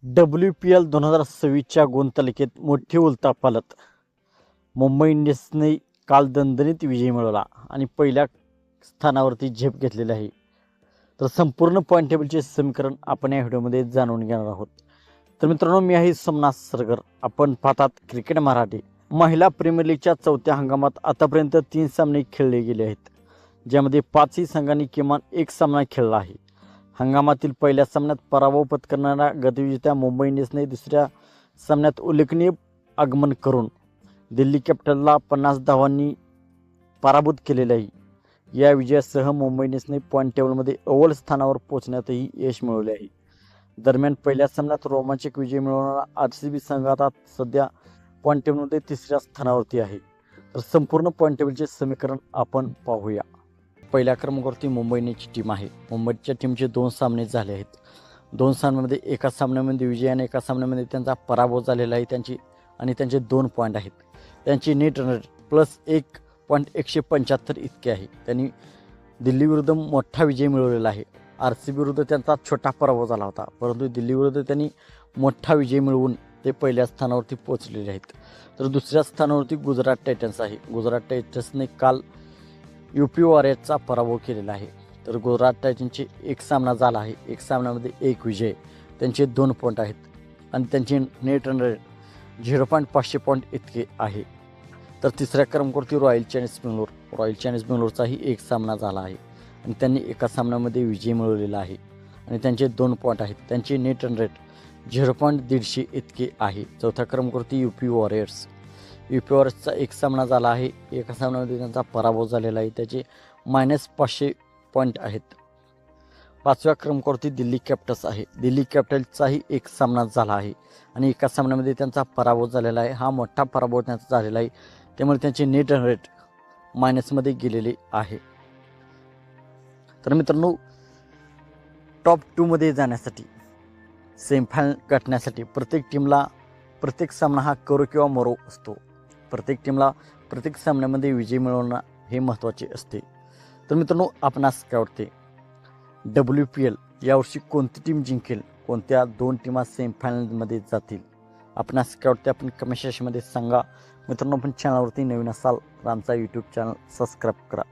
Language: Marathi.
WPL 2026च्या गुणतालिकेत मोठी उलथापालथ. मुंबई इंडियन्सने काल दणदणीत विजय मिळवला आणि पहिल्या स्थानावरती झेप घेतलेली आहे. तर संपूर्ण पॉईंट टेबलचे समीकरण आपण या व्हिडिओमध्ये जाणून घेणार आहोत. तर मित्रांनो, मी आहे सोमनाथ सरगर. आपण पाहतात क्रिकेट मराठी. महिला प्रीमियर लीगच्या चौथ्या हंगामात आतापर्यंत 3 सामने खेळले गेले आहेत, ज्यामध्ये 5ही संघांनी किमान एक सामना खेळला आहे. हंगामातील पहिल्या सामन्यात पराभव पत्करणाऱ्या गतविजेत्या मुंबई इंडियन्सने दुसऱ्या सामन्यात उल्लेखनीय आगमन करून दिल्ली कॅपिटलला 50 धावांनी पराभूत केलेले आहे. या विजयासह मुंबई इंडियन्सने पॉईंट टेबलमध्ये अव्वल स्थानावर पोहोचण्यातही यश मिळवले आहे. दरम्यान पहिल्या सामन्यात रोमांचक विजय मिळवणारा RCB संघ आता सध्या पॉईंट टेबलमध्ये 3ऱ्या स्थानावरती आहे. तर संपूर्ण पॉईंट टेबलचे समीकरण आपण पाहूया. पहिल्या क्रमांकावरती मुंबई इंडियन्सची टीम आहे. मुंबईच्या टीमचे 2 सामने झाले आहेत. 2 सामन्यामध्ये एका सामन्यामध्ये विजय आणि एका सामन्यामध्ये त्यांचा पराभव झालेला आहे. त्यांचे 2 पॉईंट आहेत. त्यांची नेट रन रेट +1.175 इतके आहे. त्यांनी दिल्ली विरुद्ध मोठा विजय मिळवलेला आहे. RCB विरुद्ध त्यांचा छोटा पराभव झाला होता, परंतु दिल्ली विरुद्ध त्यांनी मोठा विजय मिळवून ते पहिल्या स्थानावरती पोहोचलेले आहेत. तर दुसऱ्या स्थानावरती गुजरात टायटन्स आहे. गुजरात टायटन्सने काल UP वॉरियर्सचा पराभव केलेला आहे. तर गुजरात टायटन्सचे एक सामना झाला आहे. एक सामन्यामध्ये एक विजय. त्यांचे 2 पॉईंट आहेत आणि त्यांचे नेट रन रेट 0.500 पॉईंट इतके आहे. तर तिसऱ्या क्रमांकावरती रॉयल चॅलेंजर्स बेंगलोरचाही एक सामना झाला आहे आणि त्यांनी एका सामन्यामध्ये विजय मिळवलेला आहे आणि त्यांचे 2 पॉईंट आहेत. त्यांचे नेट रन रेट 0.150 इतके आहे. चौथ्या क्रमांकावरती UP वॉरियर्सचा एक सामना झाला आहे. एका सामन्यामध्ये त्यांचा पराभव झालेला आहे. त्याचे -500 पॉईंट आहेत. 5व्या क्रमांकावरती दिल्ली कॅपिटल्स आहे. दिल्ली कॅपिटल्सचाही एक सामना झाला आहे आणि एका सामन्यामध्ये त्यांचा पराभव झालेला आहे. हा मोठा पराभव त्यांचा झालेला आहे, त्यामुळे त्यांचे नेट रन रेट मायनसमध्ये गेलेले आहे. तर मित्रांनो, टॉप 2मध्ये जाण्यासाठी, सेमीफायनल गाठण्यासाठी प्रत्येक सामना हा करो किंवा मरो असतो. प्रत्येक टीमला प्रत्येक सामन्यामध्ये विजय मिळवणं हे महत्त्वाचे असते. तर मित्रांनो, आपणास काय वाटते, WPL यावर्षी कोणती टीम जिंकेल? कोणत्या 2 टीमा सेमीफायनलमध्ये जातील? आपणास काय वाटते आपण कमेंट सेक्शनमध्ये सांगा. मित्रांनो, आपण चॅनलवरती नवीन असाल तर आमचा यूट्यूब चॅनल सबस्क्राईब करा.